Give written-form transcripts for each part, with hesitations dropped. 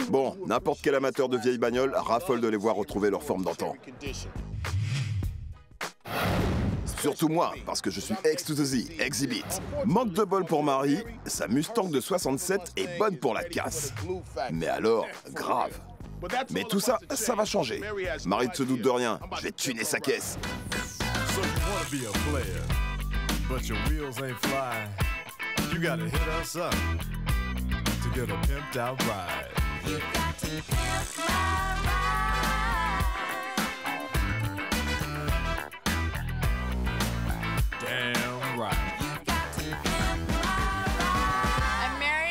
Bon, n'importe quel amateur de vieilles bagnoles raffole de les voir retrouver leur forme d'antan. Surtout moi, parce que je suis X to the Z, Exhibit. Manque de bol pour Marie, sa Mustang de 67 est bonne pour la casse. Mais alors, grave. Mais tout ça, ça va changer. Marie ne se doute de rien, je vais tuner sa caisse.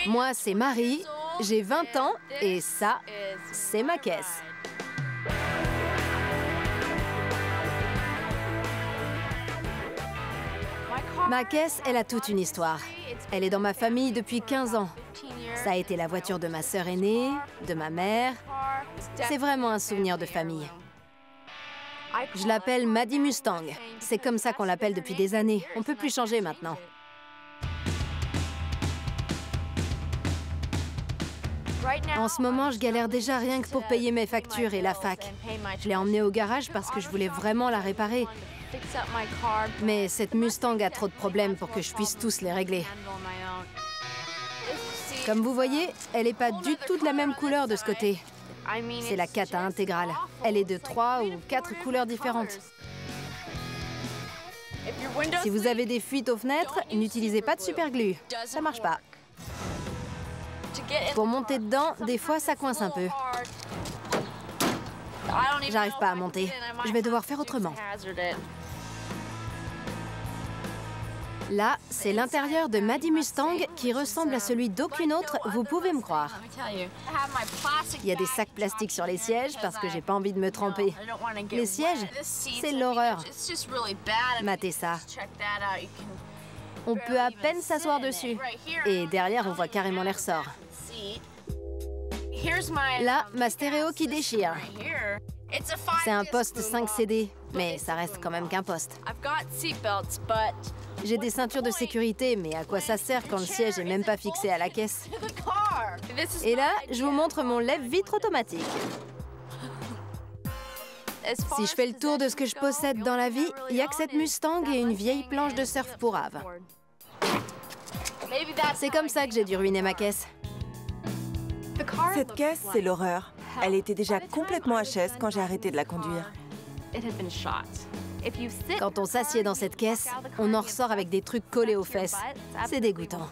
Moi, c'est Marie, j'ai 20 ans et ça, c'est ma caisse. Ma caisse, elle a toute une histoire. Elle est dans ma famille depuis 15 ans. Ça a été la voiture de ma sœur aînée, de ma mère. C'est vraiment un souvenir de famille. Je l'appelle Maddie Mustang. C'est comme ça qu'on l'appelle depuis des années. On peut plus changer maintenant. En ce moment, je galère déjà rien que pour payer mes factures et la fac. Je l'ai emmenée au garage parce que je voulais vraiment la réparer. Mais cette Mustang a trop de problèmes pour que je puisse tous les régler. Comme vous voyez, elle n'est pas du tout de la même couleur de ce côté. C'est la cata intégrale. Elle est de 3 ou 4 couleurs différentes. Si vous avez des fuites aux fenêtres, n'utilisez pas de superglue. Ça marche pas. Pour monter dedans, des fois, ça coince un peu. J'arrive pas à monter. Je vais devoir faire autrement. Là, c'est l'intérieur de Maddie Mustang qui ressemble à celui d'aucune autre, vous pouvez me croire. Il y a des sacs plastiques sur les sièges parce que j'ai pas envie de me tremper. Les sièges, c'est l'horreur. Matez ça. On peut à peine s'asseoir dessus. Et derrière, on voit carrément les ressorts. Là, ma stéréo qui déchire. C'est un poste 5 CD, mais ça reste quand même qu'un poste. J'ai des ceintures de sécurité, mais à quoi ça sert quand le siège est même pas fixé à la caisse? Et là, je vous montre mon lève-vitre automatique. Si je fais le tour de ce que je possède dans la vie, il n'y a que cette Mustang et une vieille planche de surf pour Ave. C'est comme ça que j'ai dû ruiner ma caisse. Cette caisse, c'est l'horreur. Elle était déjà complètement HS quand j'ai arrêté de la conduire. Quand on s'assied dans cette caisse, on en ressort avec des trucs collés aux fesses. C'est dégoûtant.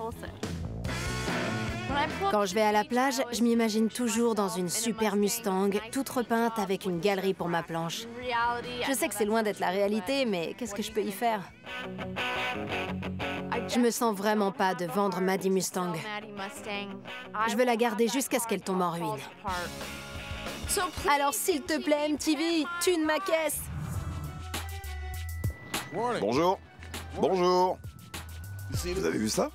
Quand je vais à la plage, je m'imagine toujours dans une super Mustang, toute repeinte avec une galerie pour ma planche. Je sais que c'est loin d'être la réalité, mais qu'est-ce que je peux y faire? Je me sens vraiment pas de vendre Maddie Mustang. Je veux la garder jusqu'à ce qu'elle tombe en ruine. Alors s'il te plaît, MTV, tune ma caisse! Bonjour. Bonjour. Vous avez vu ça?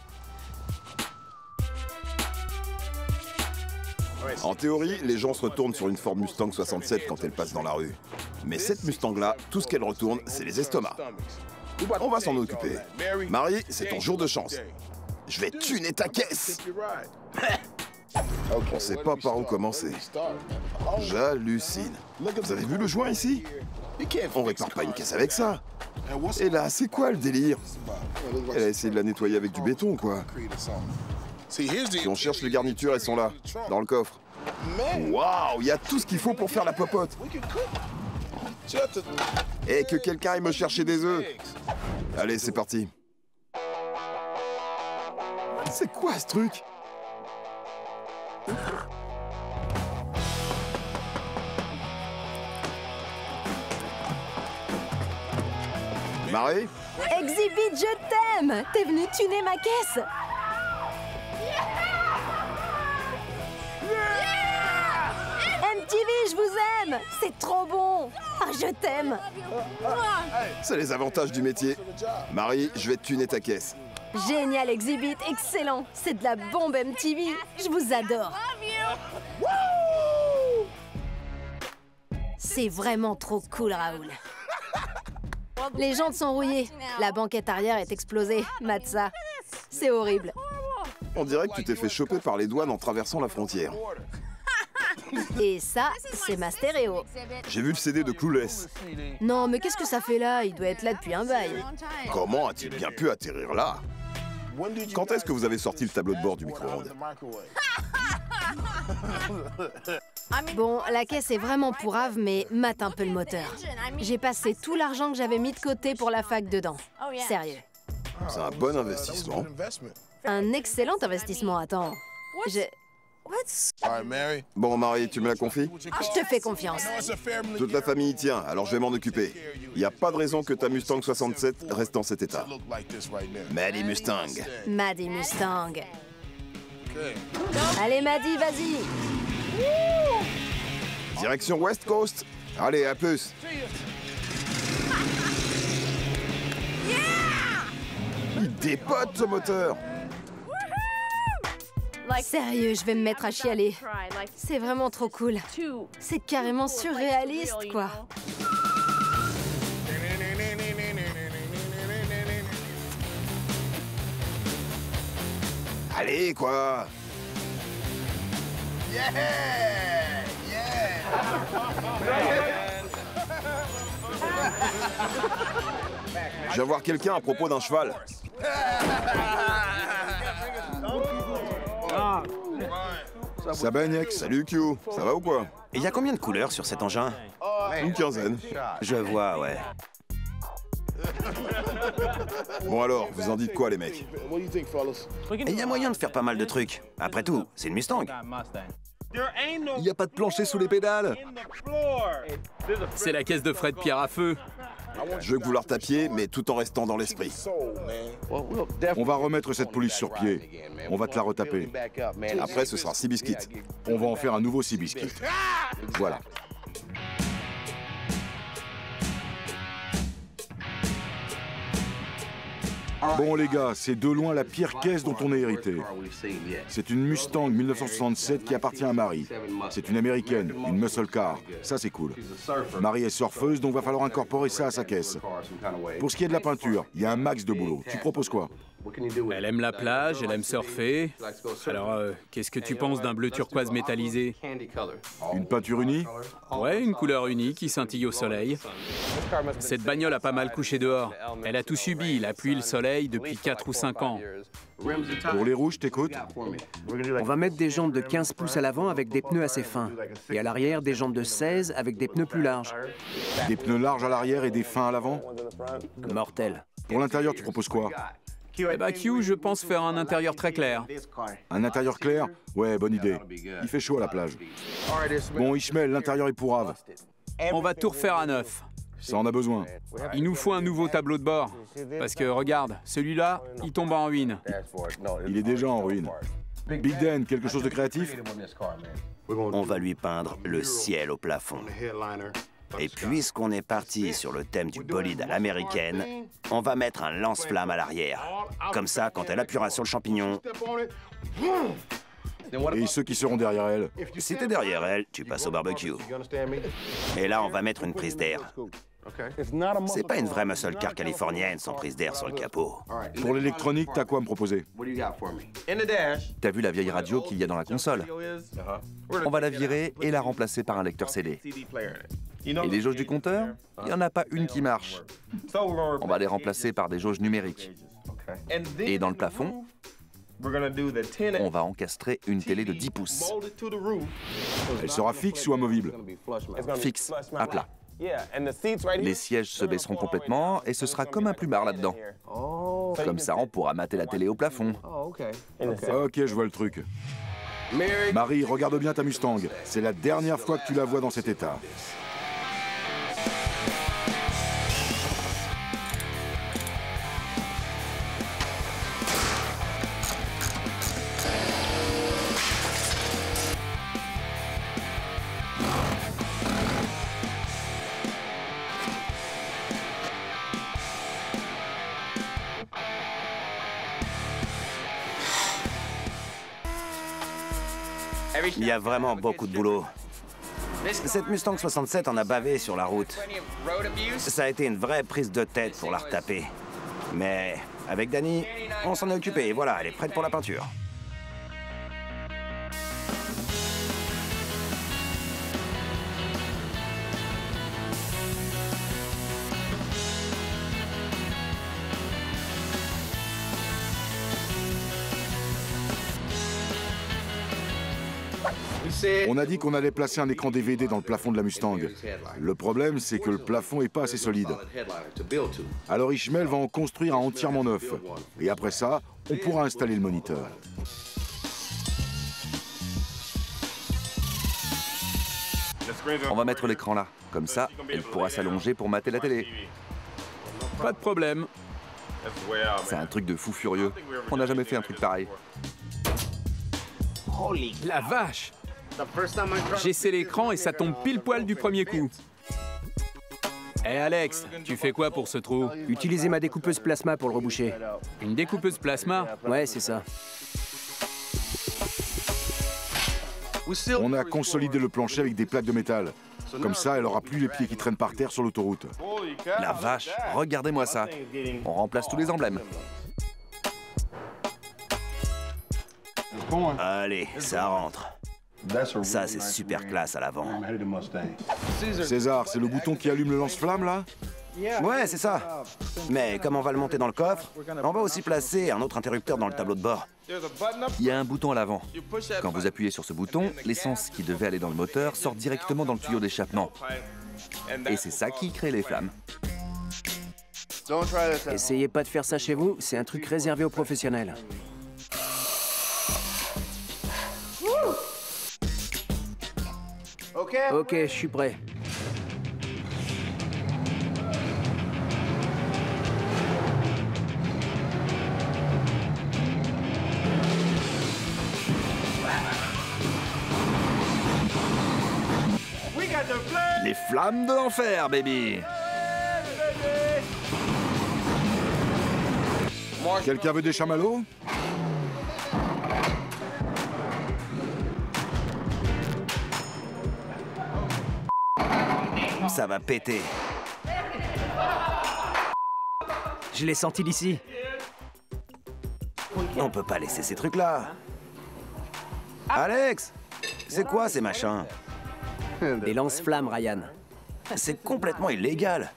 En théorie, les gens se retournent sur une Ford Mustang 67 quand elle passe dans la rue. Mais cette Mustang-là, tout ce qu'elle retourne, c'est les estomacs. On va s'en occuper. Marie, c'est ton jour de chance. Je vais tuner ta caisse. On sait pas par où commencer. J'hallucine. Vous avez vu le joint ici? On répare pas une caisse avec ça. Et là, c'est quoi le délire? Elle a essayé de la nettoyer avec du béton, quoi. Si on cherche les garnitures, elles sont là, dans le coffre. Waouh, il y a tout ce qu'il faut pour faire la popote. Et que quelqu'un aille me chercher des œufs. Allez, c'est parti. C'est quoi ce truc? Marie? Exhibit, je t'aime! T'es venu tuner ma caisse! MTV, je vous aime! C'est trop bon! Ah, je t'aime! C'est les avantages du métier. Marie, je vais te tuner ta caisse. Génial, Exhibit, excellent! C'est de la bombe, MTV! Je vous adore! C'est vraiment trop cool, Raoul. Les jantes sont rouillées. La banquette arrière est explosée. Mate ça. C'est horrible. On dirait que tu t'es fait choper par les douanes en traversant la frontière. Et ça, c'est ma stéréo. J'ai vu le CD de Clueless. Non, mais qu'est-ce que ça fait là? Il doit être là depuis un bail. Comment a-t-il bien pu atterrir là? Quand est-ce que vous avez sorti le tableau de bord du micro-ondes? Bon, la caisse est vraiment pourrave, mais mate un peu le moteur. J'ai passé tout l'argent que j'avais mis de côté pour la fac dedans. Sérieux. C'est un bon investissement. Un excellent investissement, attends. Bon, Marie, tu me la confies? Je te fais confiance. Toute la famille y tient, alors je vais m'en occuper. Il n'y a pas de raison que ta Mustang 67 reste en cet état. Maddie Mustang. Maddie Mustang. Allez, Maddie, vas-y. Direction West Coast. Allez, à plus. Il dépote ce moteur. Sérieux, je vais me mettre à chialer. C'est vraiment trop cool. C'est carrément surréaliste, quoi. Allez, quoi. Yeah! Je vais voir quelqu'un à propos d'un cheval. Sabagnac, salut Q, ça va ou quoi? Il y a combien de couleurs sur cet engin? Une quinzaine. Je vois, ouais. Bon alors, vous en dites quoi les mecs? Il y a moyen de faire pas mal de trucs. Après tout, c'est une Mustang. Il n'y a pas de plancher sous les pédales. C'est la caisse de frais de pierre à feu. Je veux que vous leur tapiez, mais tout en restant dans l'esprit. On va remettre cette police sur pied. On va te la retaper. Après, ce sera Seabiscuit. On va en faire un nouveau Seabiscuit. Voilà. Bon les gars, c'est de loin la pire caisse dont on ait hérité. C'est une Mustang 1967 qui appartient à Marie. C'est une américaine, une muscle car. Ça c'est cool. Marie est surfeuse, donc va falloir incorporer ça à sa caisse. Pour ce qui est de la peinture, il y a un max de boulot. Tu proposes quoi? Elle aime la plage, elle aime surfer. Alors, qu'est-ce que tu penses d'un bleu turquoise métallisé? Une peinture unie? Ouais, une couleur unie qui scintille au soleil. Cette bagnole a pas mal couché dehors. Elle a tout subi, la pluie, le soleil, depuis 4 ou 5 ans. Pour les rouges, t'écoutes? On va mettre des jantes de 15 pouces à l'avant avec des pneus assez fins. Et à l'arrière, des jantes de 16 avec des pneus plus larges. Des pneus larges à l'arrière et des fins à l'avant? Mortel. Pour l'intérieur, tu proposes quoi? Eh bah, Q, je pense faire un intérieur très clair. Un intérieur clair? Ouais, bonne idée. Il fait chaud à la plage. Bon, Ishmael, l'intérieur est pourrave. On va tout refaire à neuf. Ça en a besoin. Il nous faut un nouveau tableau de bord. Parce que, regarde, celui-là, il tombe en ruine. Il est déjà en ruine. Big Dan, quelque chose de créatif? On va lui peindre le ciel au plafond. Et puisqu'on est parti sur le thème du bolide à l'américaine, on va mettre un lance-flamme à l'arrière. Comme ça, quand elle appuiera sur le champignon... Et ceux qui seront derrière elle? Si t'es derrière elle, tu passes au barbecue. Et là, on va mettre une prise d'air. C'est pas une vraie muscle car californienne sans prise d'air sur le capot. Pour l'électronique, t'as quoi à me proposer? T'as vu la vieille radio qu'il y a dans la console? On va la virer et la remplacer par un lecteur CD. Et les jauges du compteur? Il n'y en a pas une qui marche. On va les remplacer par des jauges numériques. Et dans le plafond, on va encastrer une télé de 10 pouces. Elle sera fixe ou amovible? Fixe, à plat. Les sièges se baisseront complètement et ce sera comme un plumard là-dedans. Comme ça, on pourra mater la télé au plafond. Ok, je vois le truc. Marie, regarde bien ta Mustang. C'est la dernière fois que tu la vois dans cet état. Il y a vraiment beaucoup de boulot. Cette Mustang 67 en a bavé sur la route. Ça a été une vraie prise de tête pour la retaper. Mais avec Danny, on s'en est occupé et voilà, elle est prête pour la peinture. On a dit qu'on allait placer un écran DVD dans le plafond de la Mustang. Le problème, c'est que le plafond est pas assez solide. Alors Ishmael va en construire un entièrement neuf. Et après ça, on pourra installer le moniteur. On va mettre l'écran là. Comme ça, elle pourra s'allonger pour mater la télé. Pas de problème. C'est un truc de fou furieux. On n'a jamais fait un truc pareil. La vache! J'essaie l'écran et ça tombe pile poil du premier coup. Hé Alex, tu fais quoi pour ce trou? Utilisez ma découpeuse plasma pour le reboucher. Une découpeuse plasma? Ouais, c'est ça. On a consolidé le plancher avec des plaques de métal. Comme ça, elle aura plus les pieds qui traînent par terre sur l'autoroute. La vache, regardez-moi ça. On remplace tous les emblèmes. Allez, ça rentre. Ça, c'est super classe à l'avant. César, c'est le bouton qui allume le lance-flamme, là? Ouais, c'est ça. Mais comme on va le monter dans le coffre, on va aussi placer un autre interrupteur dans le tableau de bord. Il y a un bouton à l'avant. Quand vous appuyez sur ce bouton, l'essence qui devait aller dans le moteur sort directement dans le tuyau d'échappement. Et c'est ça qui crée les flammes. Essayez pas de faire ça chez vous, c'est un truc réservé aux professionnels. Ok, je suis prêt. Les flammes de l'enfer, baby! Quelqu'un veut des chamallows? Ça va péter. Je l'ai senti d'ici. On peut pas laisser ces trucs-là. Alex! C'est quoi ces machins? Des lance-flammes, Ryan. C'est complètement illégal.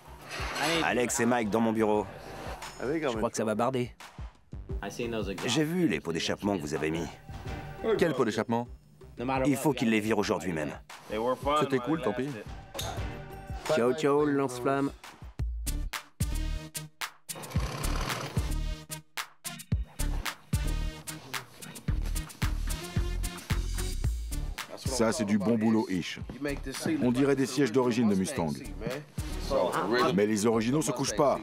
Alex et Mike dans mon bureau. Je crois que ça va barder. J'ai vu les pots d'échappement que vous avez mis. Quel pot d'échappement? Il faut qu'ils les virent aujourd'hui même. C'était cool, tant pis. Ciao, ciao, le lance-flamme. Ça, c'est du bon boulot, Ish. On dirait des sièges d'origine de Mustang. Mais les originaux se couchent pas.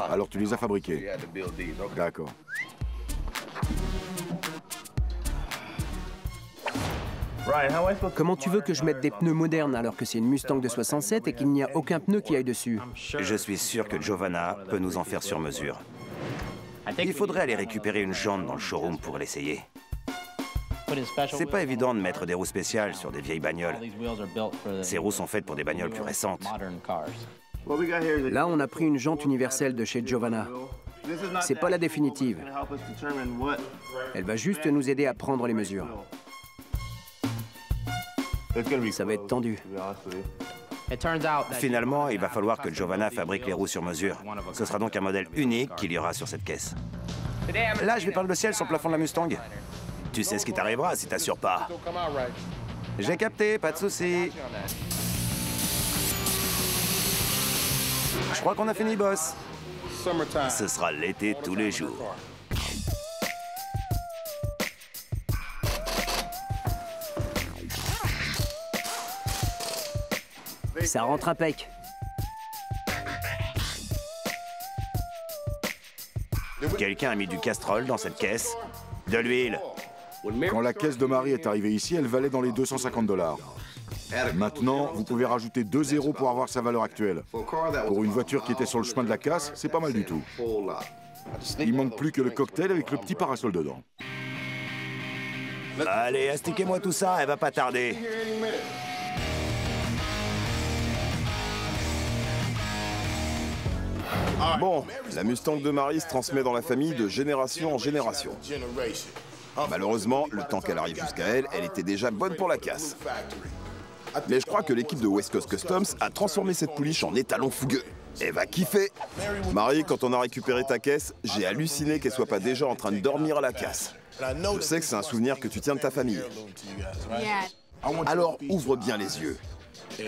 Alors tu les as fabriqués. D'accord. Comment tu veux que je mette des pneus modernes alors que c'est une Mustang de 67 et qu'il n'y a aucun pneu qui aille dessus? Je suis sûr que Giovanna peut nous en faire sur mesure. Il faudrait aller récupérer une jante dans le showroom pour l'essayer. C'est pas évident de mettre des roues spéciales sur des vieilles bagnoles. Ces roues sont faites pour des bagnoles plus récentes. Là, on a pris une jante universelle de chez Giovanna. C'est pas la définitive. Elle va juste nous aider à prendre les mesures. Ça va être tendu. Finalement, il va falloir que Giovanna fabrique les roues sur mesure. Ce sera donc un modèle unique qu'il y aura sur cette caisse. Là, je vais peindre le ciel sur le plafond de la Mustang. Tu sais ce qui t'arrivera si t'assures pas. J'ai capté, pas de souci. Je crois qu'on a fini, boss. Ce sera l'été tous les jours. Ça rentre impec. Quelqu'un a mis du castrol dans cette caisse. De l'huile. Quand la caisse de Marie est arrivée ici, elle valait dans les 250 $. Maintenant, vous pouvez rajouter 2 zéros pour avoir sa valeur actuelle. Pour une voiture qui était sur le chemin de la casse, c'est pas mal du tout. Il manque plus que le cocktail avec le petit parasol dedans. Allez, astiquez-moi tout ça, elle va pas tarder. Bon, la Mustang de Marie se transmet dans la famille de génération en génération. Malheureusement, le temps qu'elle arrive jusqu'à elle, elle était déjà bonne pour la casse. Mais je crois que l'équipe de West Coast Customs a transformé cette pouliche en étalon fougueux. Elle va kiffer. Marie, quand on a récupéré ta caisse, j'ai halluciné qu'elle soit pas déjà en train de dormir à la casse. Je sais que c'est un souvenir que tu tiens de ta famille. Alors ouvre bien les yeux.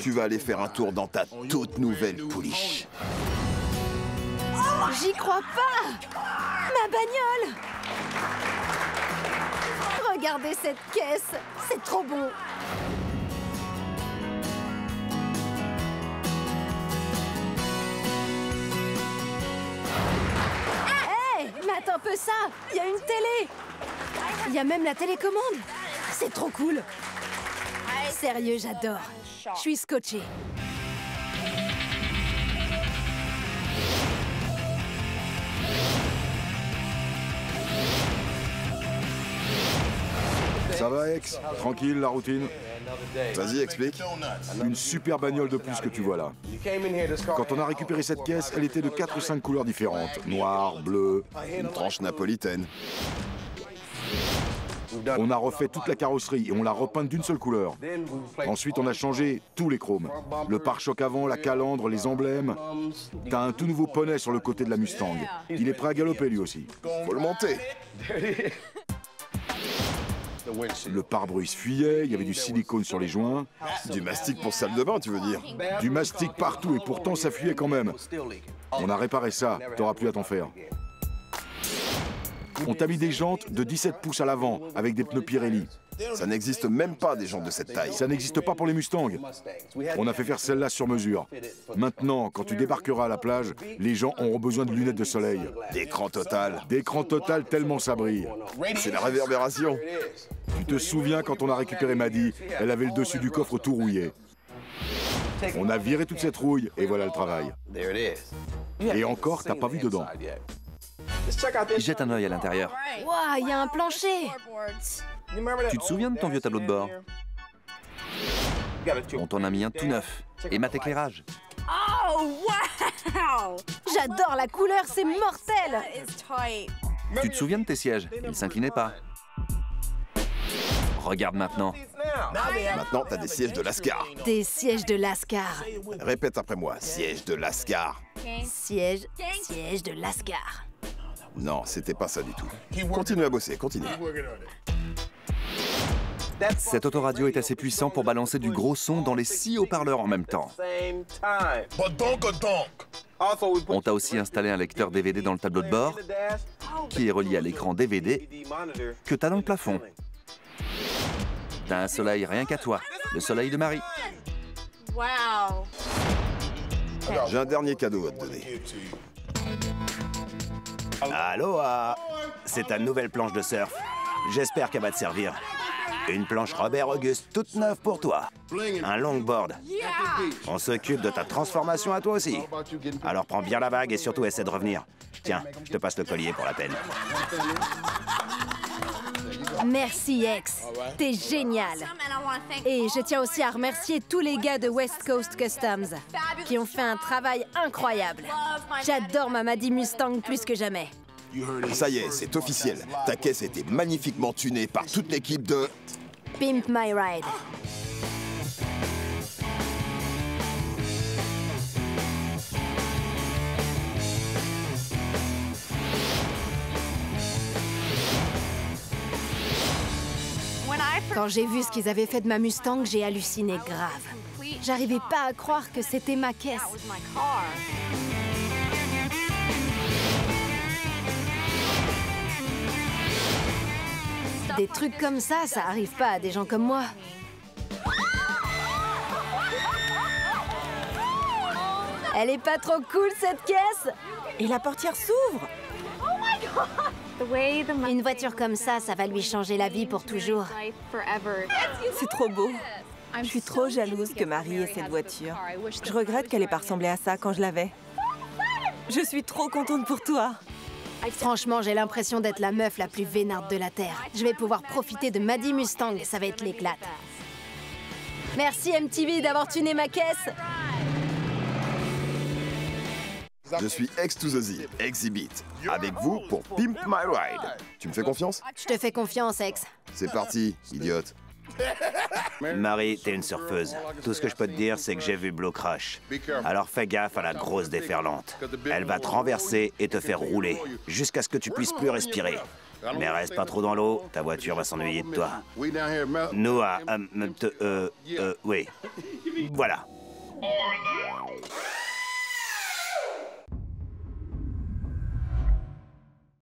Tu vas aller faire un tour dans ta toute nouvelle pouliche. J'y crois pas! Ma bagnole! Regardez cette caisse, c'est trop bon! Hey, mate un peu ça! Il y a une télé! Il y a même la télécommande! C'est trop cool! Sérieux, j'adore! Je suis scotchée. Ça va, Ex? Tranquille, la routine? Vas-y, explique. Une super bagnole de plus que tu vois là. Quand on a récupéré cette caisse, elle était de 4 ou 5 couleurs différentes. Noir, bleu... Une tranche napolitaine. On a refait toute la carrosserie et on l'a repeinte d'une seule couleur. Ensuite, on a changé tous les chromes. Le pare-choc avant, la calandre, les emblèmes. T'as un tout nouveau poney sur le côté de la Mustang. Il est prêt à galoper lui aussi. Faut le monter. Le pare-brise fuyait, il y avait du silicone sur les joints. Du mastic pour salle de bain, tu veux dire? Du mastic partout et pourtant ça fuyait quand même. On a réparé ça, t'auras plus à t'en faire. On t'a mis des jantes de 17 pouces à l'avant, avec des pneus Pirelli. Ça n'existe même pas des jantes de cette taille. Ça n'existe pas pour les Mustangs. On a fait faire celle-là sur mesure. Maintenant, quand tu débarqueras à la plage, les gens auront besoin de lunettes de soleil. D'écran total. D'écran total tellement ça brille. C'est la réverbération. Tu te souviens quand on a récupéré Maddie, elle avait le dessus du coffre tout rouillé. On a viré toute cette rouille et voilà le travail. Et encore, t'as pas vu dedans. Jette un œil à l'intérieur. Waouh, il y a un plancher! Tu te souviens de ton vieux tableau de bord? On t'en a mis un tout neuf. Et mate éclairage. Oh, wow! J'adore la couleur, c'est mortel! Tu te souviens de tes sièges? Ils s'inclinaient pas. Regarde maintenant. Maintenant, t'as des sièges de Lascar. Des sièges de Lascar. Répète après moi, siège de Lascar. Siège de Lascar. Non, c'était pas ça du tout. Continue à bosser, continue. Cet autoradio est assez puissant pour balancer du gros son dans les 6 haut-parleurs en même temps. On t'a aussi installé un lecteur DVD dans le tableau de bord, qui est relié à l'écran DVD que t'as dans le plafond. T'as un soleil rien qu'à toi, le soleil de Marie. J'ai un dernier cadeau à te donner. Aloha! C'est ta nouvelle planche de surf. J'espère qu'elle va te servir. Une planche Robert Auguste toute neuve pour toi. Un longboard. On s'occupe de ta transformation à toi aussi. Alors prends bien la vague et surtout essaie de revenir. Tiens, je te passe le collier pour la peine. Merci, Ex. T'es génial. Et je tiens aussi à remercier tous les gars de West Coast Customs qui ont fait un travail incroyable. J'adore ma Maddie Mustang plus que jamais. Ça y est, c'est officiel. Ta caisse a été magnifiquement tunée par toute l'équipe de... Pimp My Ride. Quand j'ai vu ce qu'ils avaient fait de ma Mustang, j'ai halluciné grave. J'arrivais pas à croire que c'était ma caisse. Des trucs comme ça arrive pas à des gens comme moi. Elle est pas trop cool, cette caisse? Et la portière s'ouvre! Une voiture comme ça va lui changer la vie pour toujours. C'est trop beau. Je suis trop jalouse que Marie ait cette voiture. Je regrette qu'elle ait pas ressemblé à ça quand je l'avais. Je suis trop contente pour toi. Franchement, j'ai l'impression d'être la meuf la plus vénarde de la Terre. Je vais pouvoir profiter de Maddie Mustang, ça va être l'éclate. Merci MTV d'avoir tuné ma caisse. Je suis X to the Z, Exhibit, avec vous pour Pimp My Ride. Tu me fais confiance? Je te fais confiance, Ex. C'est parti, idiote. Marie, t'es une surfeuse. Tout ce que je peux te dire, c'est que j'ai vu Blue Crush. Alors fais gaffe à la grosse déferlante. Elle va te renverser et te faire rouler, jusqu'à ce que tu puisses plus respirer. Mais reste pas trop dans l'eau, ta voiture va s'ennuyer de toi. Nous à... oui. Voilà.